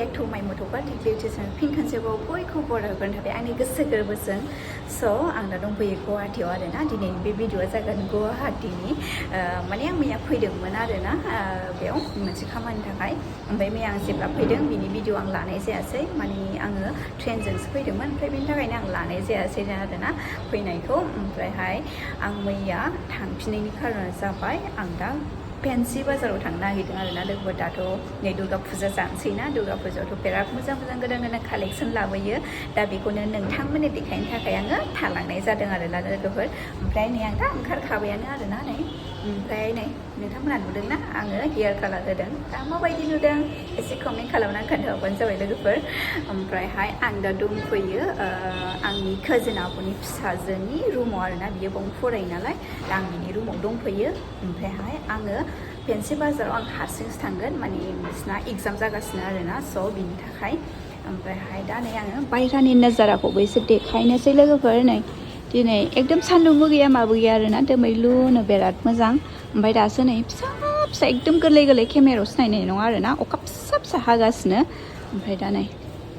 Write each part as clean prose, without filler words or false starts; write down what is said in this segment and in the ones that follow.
back to my Guwahati channel. Pin kansebaw boyखौ बरायगोन थाबाय आंनि गोसो गोरबोजों so आं दा दंफैयो गुवाहाटीयाव आरोना दिनैनि बे भिडिअआ जागोन गुवाहाटीनि माने आं मैया फैदोंमोन आरोना बेयाव मोनसे खामानिनि थाखाय ओमफ्राय मैया आं जेब्ला फैदों बिनि भिडिअ आं लानाय जायासै माने आङो ट्रेनजोंसो फैदोंमोन ओमफ्राय बेनि थाखायनो आं लानाय जायासै आरोना फैनायखौ ओमफ्रायहाय आं मैया थांफिननायनि खारना जाबाय आं दा फेन्सि बाजाराव थांनो नागिरदों आरोना लोगोफोर दाथ' नै दुर्गा फुजा जानोसैना दुर्गा फुजायावथ' बिराद मोजां मोजां गोदान गोदान कालेक्सन लाबोयो दा बेखौनो नोंथांमोननो देखायनो थाखाय आङो थालांनाय जादों आरोना लोगोफोर ओमफ्राय नै आं दा ओंखारखाबायानो आरोना नै ओमफ्राय नै नोंथांमोना नुदोंना आङो हेयार कालार होदों दा माबायदि नुदों एसे कमेन्ट खालामनानै खोन्थाहरबानो जाबाय लोगोफोर ओमफ्रायहाय आं दा दंफैयो आंनि काजिन आब'नि फिसाजोनि रुमाव आरोना बियो बावनो फरायो नालाय दा आं बिनि रुमाव दंफैयो ओमफ्रायहाय आङो फेन्सि बाजाराव आं हारसिंसो थांगोन माने बिसिना एग्जाम जागासिनो आरोना स' बिनि थाखाय ओमफ्रायहाय दा नै आङो बायह्रानि नजाराखौबो एसे देखायनोसै लोगोफोर नै दिनै एकदम सान्दुंबो गैया माबो गैया आरोना दोमैलुनो बिराद मोजां ओमफ्राय दासो नै फिसा फिसा एकदम गोरलै गोरलै केमेरायावसो नायनाय नङा आरोना अखा फिसा फिसा हागासिनो ओमफ्राय दा नै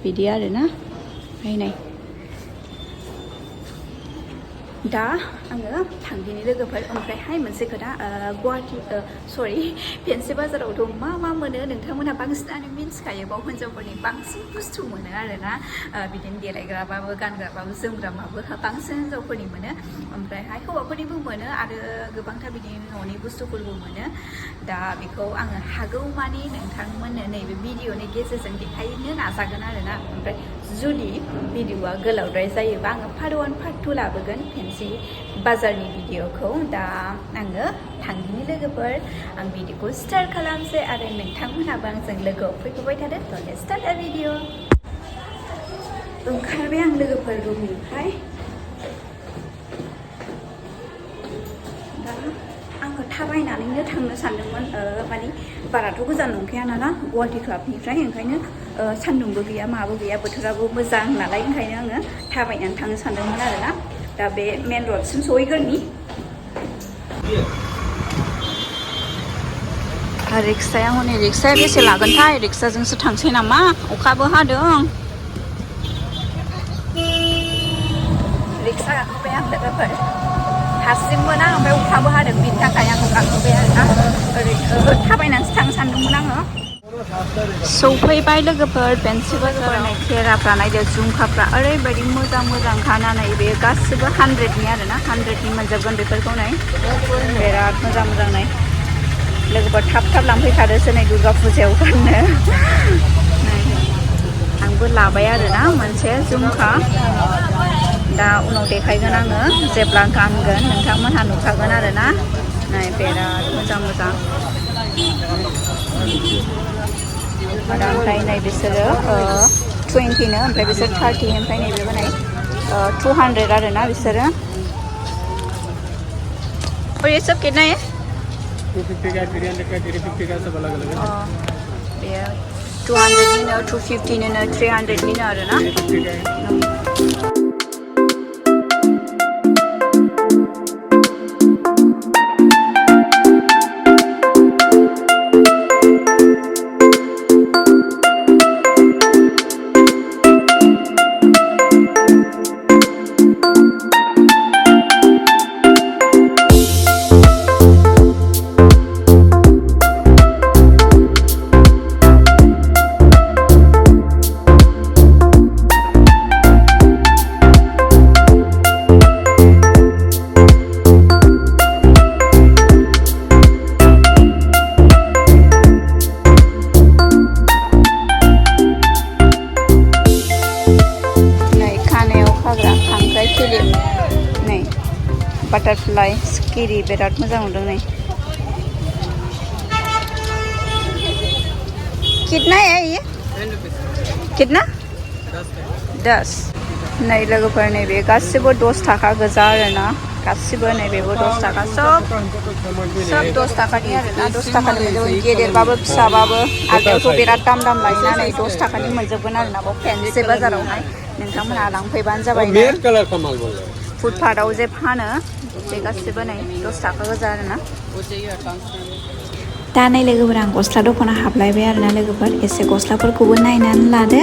बिदि आरोना ओमफ्राय नै दा आङो थांदिनि लोगोफोर ओमफ्रायहाय मोनसे खोथा गुवाहाटी सरि फेन्सि बाजारावथ' मा मा मोनो नोंथांमोनहा बांसिनानो मिन्थिखायो बाव हिन्जावफोरनि बांसिन बुस्थु मोनो आरोना बिदिनो देलायग्राबाबो गानग्राबाबो जोमग्राबाबो बांसिन हिन्जावफोरनि मोनो ओमफ्रायहाय हौवाफोरनिबो मोनो आरो गोबांथार बिदिनो न'नि बुस्थुफोरबो मोनो दा बेखौ आङो हागौमानि नोंथांमोननो नैबे भिडिअनि गेजेरजों देखायनो नाजागोन आरोना ओमफ्राय जुदि भिडिअआ गोलावद्राय जायोबा आङो पार्ट 1 पार्ट 2 लाबोगोन फेन्सि बाजारनि भिडिअखौ दा आङो थांदिनि लोगोफोर आं भिडिअखौ स्टार्ट खालामसै आरो नोंथांमोनहाबो आंजों लोगोआव फैफाबाय थादो थ' लेट्स स्टार्ट दा भिडिअ ओंखारबाय आं लोगोफोर रुमनिफ्राय दा आङो थाबायनानैनो थांनो सानदोंमोन माने बाराथ' गोजान नंखाया नालाय गुवाहाटी क्लाबनिफ्राय ओंखायनो सान्दुंबो गैया माबो गैया बोथोराबो मोजां नालाय ओंखायनो आङो थाबायनानै थांनो सानदोंमोन आरोना दा बे मेन रडसिम सहैग्रोनि रिक्साया हनै रिक्साया बेसे लागोनथाय रिक्साजोंसो थांसै नामा अखाबो हादों रिक्सा गाखोबाय आं लोगोफोर हारसिंमोन आं ओमफ्राय अखाबो हादों बिनि थाखाय आङो गाखोबाय आरोना ओरै थाबायनानैसो थांनो सानदोंमोन आङो सौफैबाय लोगोफोर फेन्सि बाजाराव नै खेराफ्रा नायदो झुमखाफ्रा ओरैबायदि मोजां मोजां खाना नै बे गासिबो 100नि आरोना 100नि मोनजोबगोन बेफोरखौ नै बिराद मोजां मोजां नै लोगोफोर थाब थाब लांफैखादोसो नै दुर्गा फुजायाव गाननो आंबो लाबाय आरोना मोनसे झुमखा दा उनाव देखायगोन आङो जेब्ला गानगोन नोंथांमोनहा नुखागोन आरोना नै बिराद मोजां मोजां आरो ओमफ्राय नै बिसोरो 20नो ओमफ्राय बिसोर 30 ओमफ्राय नैबेबो नै 200 आरोना बिसोरो और ये सब कितना है 250 का 300 का 350 का सब अलग अलग है बे 200 250 300 आरोना 350 का बटरफ्लाई सिखिरि बिराद मोजां नुदों नै कितना है ये कितना 10 नै लोगोफोर नैबे गासिबो 10 थाखा गोजा आरोना गासिबो नैबेबो 10 थाखा सब 10 थाखानि आरोना 10 थाखानि मोनजोबगोन गेदेरबाबो फिसाबाबो आगोलावथ' बिराद दाम लायोना नै 10 थाखानि मोनजोबगोन आरोना बाव फेन्सि बाजारावहाय नोंथांमोनहा लांफैबानो जाबाय फुटपाथाव जे फानो बे गासिबो नै 10 थाखा गोजा आरोना दा नै लोगोफोर आं गस्ला दखानाव हाबलायबाय आरोना लोगोफोर एसे गस्लाफोरखौबो नायनानै लादो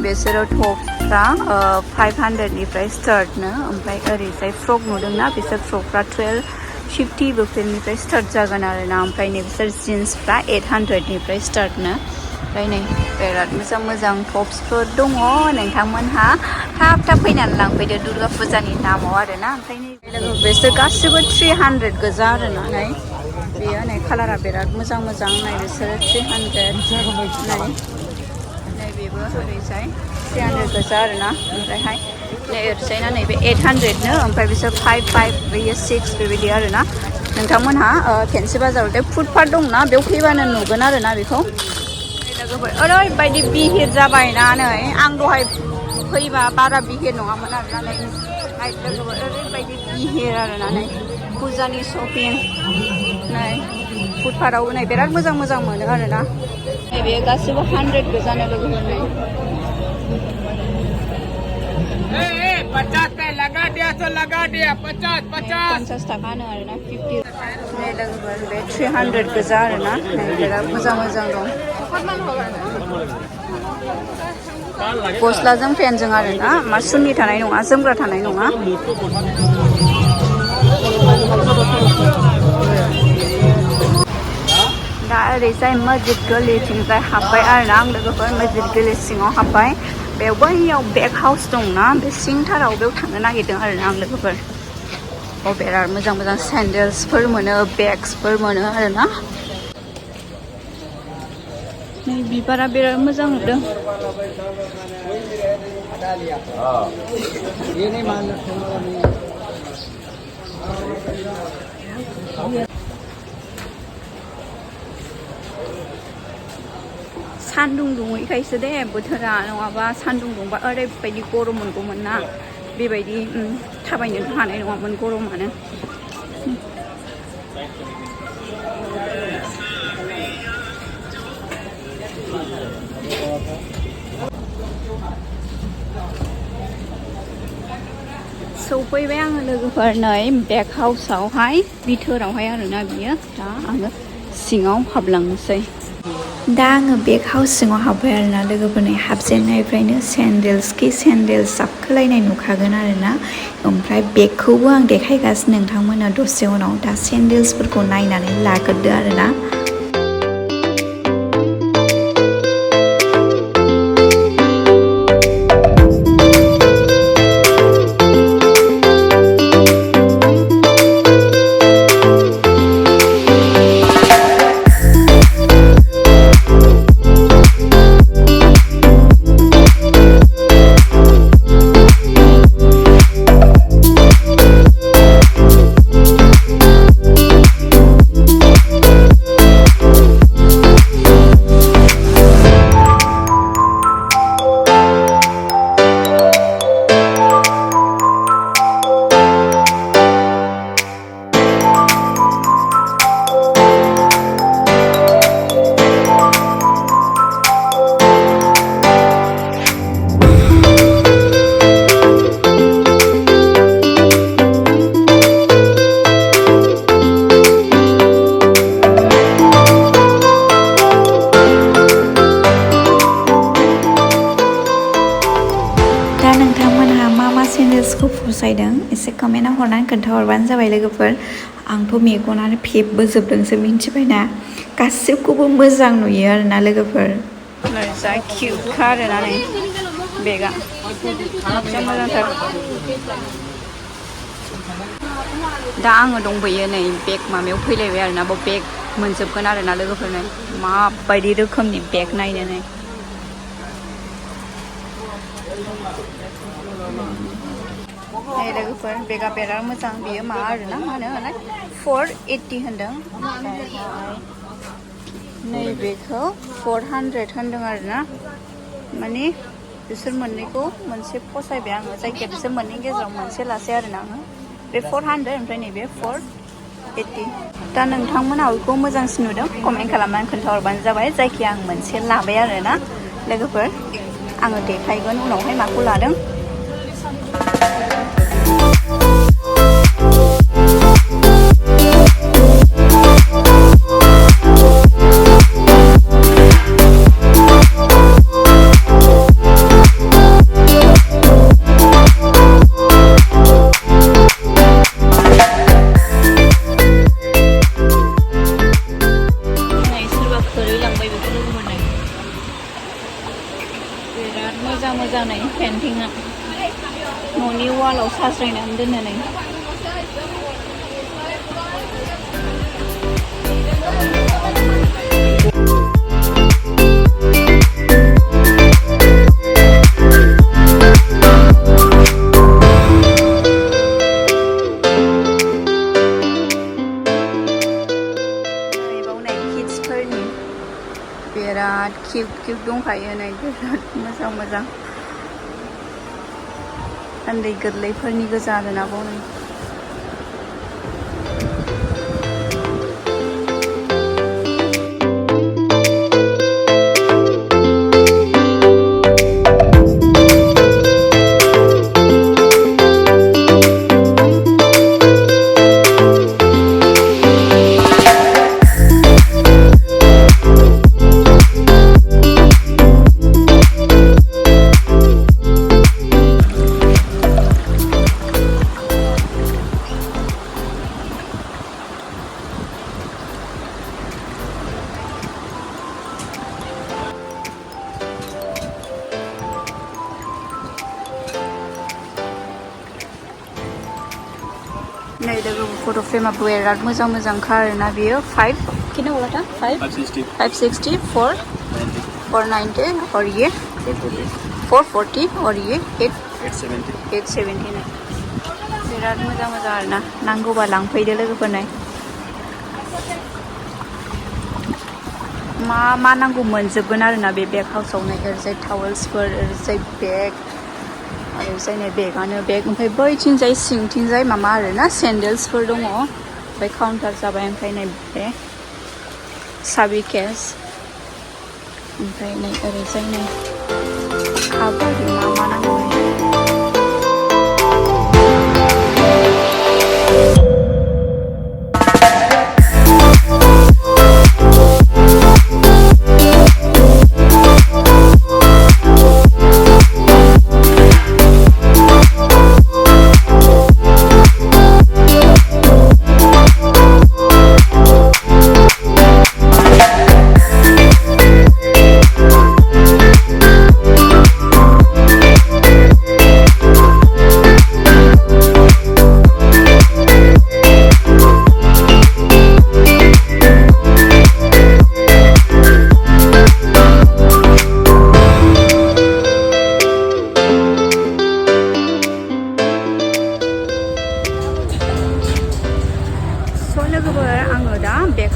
बिसोरो टपफ्रा 500निफ्राय स्टार्टनो ओमफ्राय ओरैजाय फ्रक नुदोंना बिसोर फ्रकफ्रा 1250 बेफोरनिफ्राय स्टार्ट जागोन आरोना ओमफ्राय नै बिसोर जिन्सफ्रा 800निफ्राय स्टार्टनो ओमफ्राय नै बिराद मोजां मोजां टप्सफोर दङ नोंथांमोनहा थाब थाब फैनानै लांफैदो दुर्गा फुजानि नामाव आरोना ओमफ्राय नै लोगो बिसोर गासिबो 300 गोजा आरोना नै बेयो नै कालारा बिराद मोजां मोजां नै बिसोरो 300 नै बेबो ओरैजाय 300 गोजा आरोना ओमफ्रायहाय नै ओरैजायना नैबे 800नो ओमफ्राय बिसोर 55 बेयो 6 बेबायदि आरोना नोंथांमोनहा फेन्सि बाजाराव फुटपाथ दंना बेयाव फैबानो नुगोन आरोना बेखौ लोगोफोर ओरैबायदि बिहिर जाबायना नै आं दहाय फैबा बारा बिहिर नङामोन आरोना नै लोगोफोर ओरैबायदि बिहिर आरोना नै फुजानि शपिं नै फुटपाथाव नै बिराद मोजां मोजां मोनो आरोना नैबे गासिबो 100 गोजानो लोगोफोर नै 50 पे लगा दिया 50 थाखानो आरोना 50 नै लोगोफोर बे 300 गोजा आरोना नै बिराद मोजां मोजां दं गस्लाजों पेन्टजों आरोना मा सुननि थानाय नङा जोमग्रा थानाय नङा दा ओरैजाय मस्जिद गलिथिंजाय हाबबाय आरोना आं लोगोफोर मस्जिद गलि सिङाव हाबबाय बेयाव बैयाव बेग हाउस दंना बे सिंथाराव बेयाव थांनो नागिरदों आरोना आं लोगोफोर बिराद मोजां मोजां सेन्डेल्सफोर मोनो बेग्सफोर मोनो आरोना नै बिबारा बिराद मोजां नुदों सान्दुं दुङैखायसो दे बोथोरा नङाबा सान्दुं दुंबा ओरैबायदि गरम मोनगौमोन ना बेबायदि थाबायनो हानाय नङामोन गरमानो सौफैबाय आङो लोगोफोर नै बेग हाउसावहाय बिथोरावहाय आरोना बियो दा आङो सिङाव हाबलांनोसै दा आङो बेग हाउस सिङाव हाबबाय आरोना लोगोफोरनि हाबजेननायनिफ्रायनो सेन्देल्स साबखोलायनाय नुखागोन आरोना ओमफ्राय बेगखौबो आं देखायगासिनो नोंथांमोना दसे उनाव दा सेन्देल्सफोरखौ नायनानै लाग्रोदो आरोना सेन्देल्सखौ फसायदों एसे कमेन्टआव हरनानै खोन्थाहरबानो जाबाय लोगोफोर आंथ' मेगनानो फेबबोजोबदोंसो मिन्थिबायना गासिबखौबो मोजां नुयो आरोना लोगोफोर जा किउटखा आरोना नै बेगा मोजांथार दा आङो दंबोयो नै बेग माबायाव फैलायबाय आरोना बाव बेग मोनजोबगोन आरोना लोगोफोरनो माबायदि रोखोमनि बेग नायनो नै Này लोगोफोर बेगा बिराद मोजां बियो मा आरोना मा होनो 480 होनदों नैबेखौ 400 होनदों आरोना माने बिसोर मोननैखौ मोनसे फसायबाय आङो जायखिया बिसोर मोननैनि गेजेराव मोनसे लासै आरोना आङो बे 400 ओमफ्राय नैबे 480 दा नोंथांमोना बेखौ मोजांसिन नुदों कमेन्ट खालामनानै खोन्थाहरबानो जाबाय जायखिया आं मोनसे लाबाय आरोना लोगोफोर आङो देखायगोन उनावहाय माखौ लादों मोजां नै पेन्टिंआ न'नि वालाव साजायनानै दोनो नै बिराद किउट दंखायो नै बिराद मोजां उन्दै गोरलैफोरनि गोजा आरोना बावनो नै लोगो फट' फ्रेमा बिराद मोजांखा आरोना बियो 5 कितना बोला था 560 490 और ये 440 और ये 870 नै बिराद मोजां आरोना नांगौबा लांफैदो लोगोफोरनाय मा नांगौ मोनजोबगोन आरोना बे बेग हाउसाव नै ओरैजाय टावेल्सफोर ओरैजाय बेग ओरैजाय नै बेगानो बेग ओमफ्राय बैथिंजाय सिंथिंजाय माबा आरोना सेन्डेल्सफोर दङ ओमफ्राय काउन्टार जाबाय ओमफ्राय नै बे साबि केस ओमफ्राय नै ओरैजाय नै काबार मा नांगौ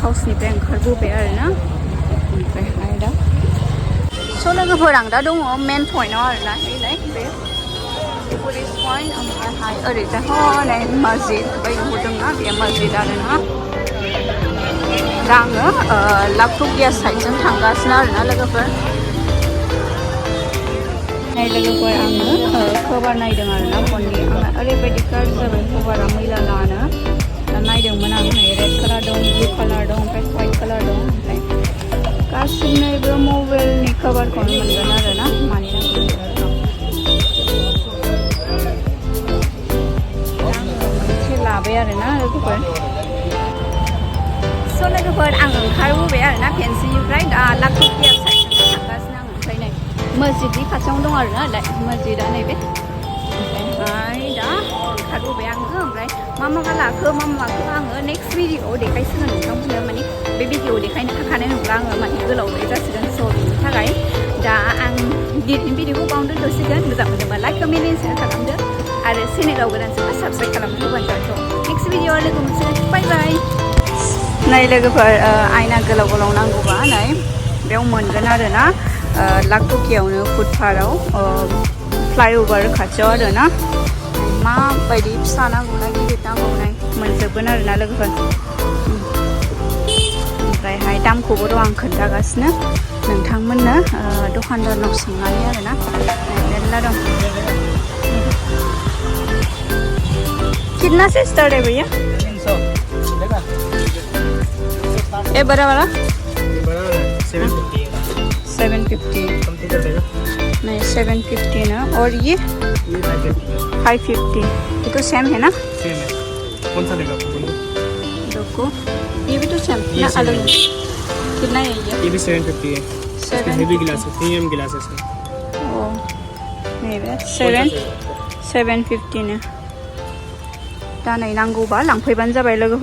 हाउसनिफ्राय ओंखारबोबाय आरोना ओमफ्रायहाय दा स' लोगोफोर आं दा दङ मेन पइन्टआव आरोना नैलाय बे टुरिस्ट पइन्ट ओमफ्रायहाय ओरैजाय हनै मस्जिद बै नुहुरदोंना बे मस्जिद आरोना दा आङो लाखुगिया साइडजों थांगासिनो आरोना लोगोफोर नै लोगोफोर आङो कभार नायदों आरोना फननि आंना ओरैबायदि गाज्रि जाबाय कभारा मैला लानो नायदोंमोन आं नै रेड कालार दं ब्लु कालार दं ओमफ्राय व्हाइट कालार दं ओमफ्राय गासिबो मबाइलनि कभारखौनो मोनगोन आरोना मानि नांगौ मोनसे लाबाय आरोना लोगोफोर स' लोगोफोर आं ओंखारबोबाय आरोना फेन्सिनिफ्राय दा लाखुगिया साइडजों थांगासिनो आं ओमफ्राय नै मस्जिदनि खाथियावनो दं आरोना मस्जिदा नैबे ओमफ्राय दा ओंखारबोबाय आङो ओमफ्राय मा लाखो मा माखो आङो नेक्स्ट भिडिअ'आव देखायसिगोन नोंथांमोननो माने बे भिडिअ'आव देखायनो हाखानाय नंला आङो माने गोलावै जासिगोन स' बिनि थाखाय दा आं दिनैनि भिडिअखौ बावनो दोनथ'सिगोन मोजां मोनोबा लाइक कमेन्ट एन्ड शेयार खालामदो आरो चेनेलाव गोदानसोबा साबस्क्राइब खालामनो होबानो जाबाय नेक्स्ट भिडिअआव लोगो मोनसिगोन बाय बाय नै लोगोफोर आयना गोलाव गोलाव नांगौबा नै बेयाव मोनगोन आरोना लाखटकियावनो फुटपाथआव फ्लाइअभार खाथियाव आरोना माबायदि फिसा नांगौना गिदिर नांगौनाय मोनजोबगोन आरोना लोगोफोर ओमफ्रायहाय दामखौबोथ' आं खोन्थागासिनो नोंथांमोननो दखानदारनाव सोंनानै आरोना मेरला दं कितना से स्टार्ट है भैया 300 देगा ये बड़ा वाला बड़ा 750 कम तो कर देगा नहीं 750 ना और ये 550 ये तो सेम है ना सेम है कौन सा लेगा आपको देखो ये भी तो सेम ना अलग कितना है ये भी 750 है इसमें हेवी ग्लासेस 3M ग्लासेस है ओ नहीं 750 ने दा नै नांगौबा लांफैबानो जाबाय लोगोफोर